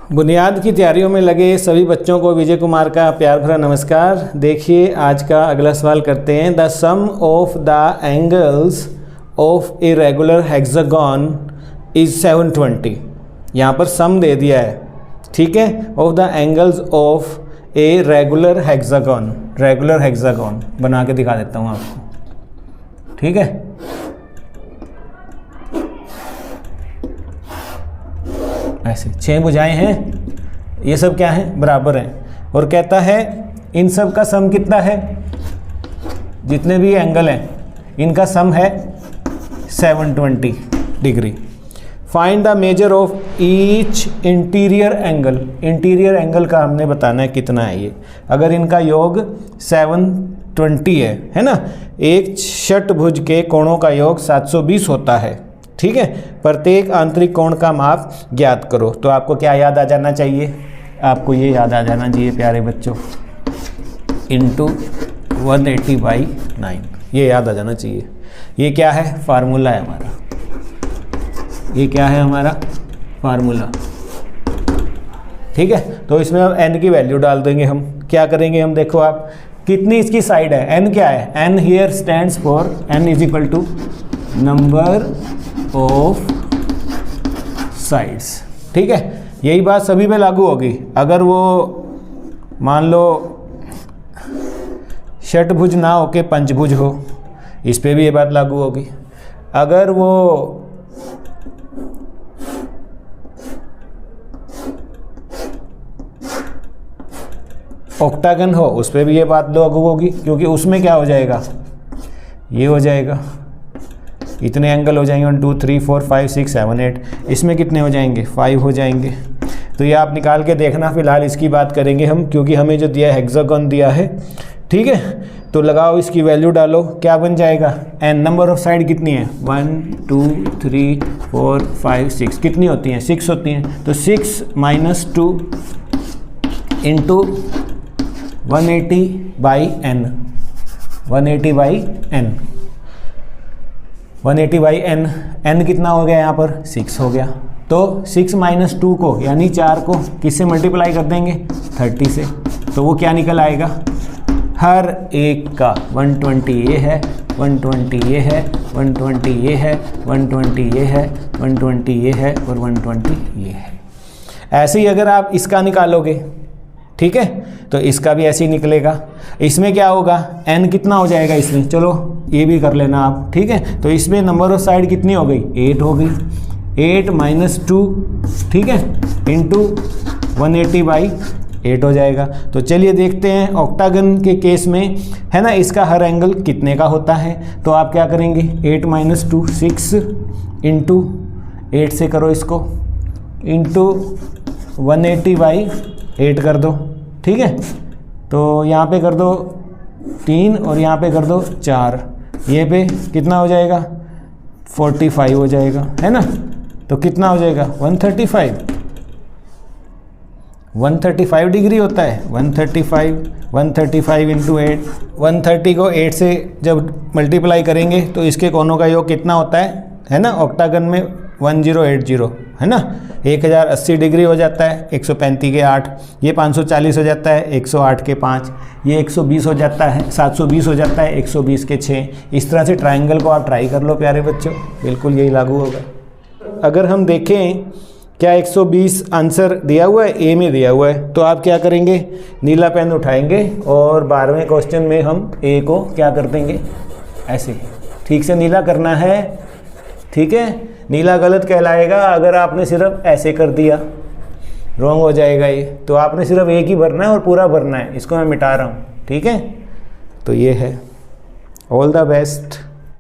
बुनियाद की तैयारियों में लगे सभी बच्चों को विजय कुमार का प्यार भरा नमस्कार। देखिए आज का अगला सवाल करते हैं। The sum of the angles of a regular hexagon is 720। यहाँ पर सम दे दिया है, ठीक है, of the angles of a regular hexagon बना के दिखा देता हूँ आपको, ठीक है। ऐसे 6 भुजाएं हैं, ये सब क्या है, बराबर हैं, और कहता है इन सब का सम कितना है, जितने भी एंगल हैं इनका सम है 720 degree. Find the measure of each interior angle. Interior angle का हमने बताना है कितना है ये। अगर इनका योग 720 है ना, एक षटभुज के कोणों का योग 720 होता है, ठीक है। प्रत्येक आंतरिक कोण का माप ज्ञात करो। तो आपको क्या याद आ जाना चाहिए, आपको ये याद आ जाना चाहिए प्यारे बच्चों, इंटू 180/9, ये याद आ जाना चाहिए। ये क्या है, फार्मूला है हमारा, ये क्या है हमारा फार्मूला, ठीक है। तो इसमें अब n की वैल्यू डाल देंगे हम। क्या करेंगे हम, देखो आप कितनी इसकी साइड है, n क्या है, n here stands for n is equal to number of sides, ठीक है। यही बात सभी पे लागू होगी। अगर वो मान लो षटभुज ना हो के पंचभुज हो, इस पे भी ये बात लागू होगी। अगर वो ऑक्टागन हो, उस पर भी ये बात लागू होगी, क्योंकि उसमें क्या हो जाएगा, ये हो जाएगा, इतने एंगल हो जाएंगे 1 2 3 4 5 6 7 8। इसमें कितने हो जाएंगे, 5 हो जाएंगे। तो ये आप निकाल के देखना, फिलहाल इसकी बात करेंगे हम, क्योंकि हमें जो दिया है हेक्सागन दिया है, ठीक है। तो लगाओ, इसकी वैल्यू डालो, क्या बन जाएगा, n नंबर ऑफ साइड कितनी है, 1 2 3 4 5 6, कितनी होती हैं, 6 होती हैं। तो 6 - 2 into 180/n, 180/n, 180/n, n कितना हो गया यहाँ पर, 6 हो गया। तो 6 - 2 को यानी 4 को किससे मल्टीप्लाई कर देंगे, 30 से। तो वो क्या निकल आएगा, हर एक का 120 ये है, 120 ये है, 120 ये है, 120 ये है, 120 ये है और 120 ये है। ऐसे ही अगर आप इसका निकालोगे, ठीक है, तो इसका भी ऐसे ही निकलेगा। इसमें क्या होगा, n कितना हो जाएगा इसमें, चलो ये भी कर लेना आप, ठीक है। तो इसमें नंबर ऑफ साइड कितनी हो गई, 8 हो गई, 8 - 2, ठीक है, इंटू 180/8 हो जाएगा। तो चलिए देखते हैं ऑक्टागन के केस में, है ना, इसका हर एंगल कितने का होता है। तो आप क्या करेंगे, 8 - 2 6 इंटू 8 से करो इसको, इंटू 180/8 कर दो, ठीक है। तो यहाँ पे कर दो 3 और यहाँ पे कर दो 4, ये पे कितना हो जाएगा, 45 हो जाएगा, है ना। तो कितना हो जाएगा, 135 डिग्री होता है, 135 इंटू 8, 130 को 8 से जब मल्टीप्लाई करेंगे तो इसके कोनों का योग कितना होता है ना, ऑक्टागन में 1080, है ना, 1080 डिग्री हो जाता है, 135 के 8, ये 540 हो जाता है, 108 के 5, ये 120 हो जाता है, 720 हो जाता है, 120 के 6। इस तरह से ट्रायंगल को आप ट्राई कर लो प्यारे बच्चों, बिल्कुल यही लागू होगा। अगर हम देखें क्या 120 आंसर दिया हुआ है, ए में दिया हुआ है, तो आप क्या करेंगे, नीला पेन उठाएंगे और 12वें क्वेश्चन में हम ए को क्या कर देंगे, ऐसे ठीक से नीला करना है, ठीक है। नीला गलत कहलाएगा अगर आपने सिर्फ ऐसे कर दिया, रॉन्ग हो जाएगा ये। तो आपने सिर्फ एक ही भरना है और पूरा भरना है, इसको मैं मिटा रहा हूँ, ठीक है। तो ये है, ऑल द बेस्ट।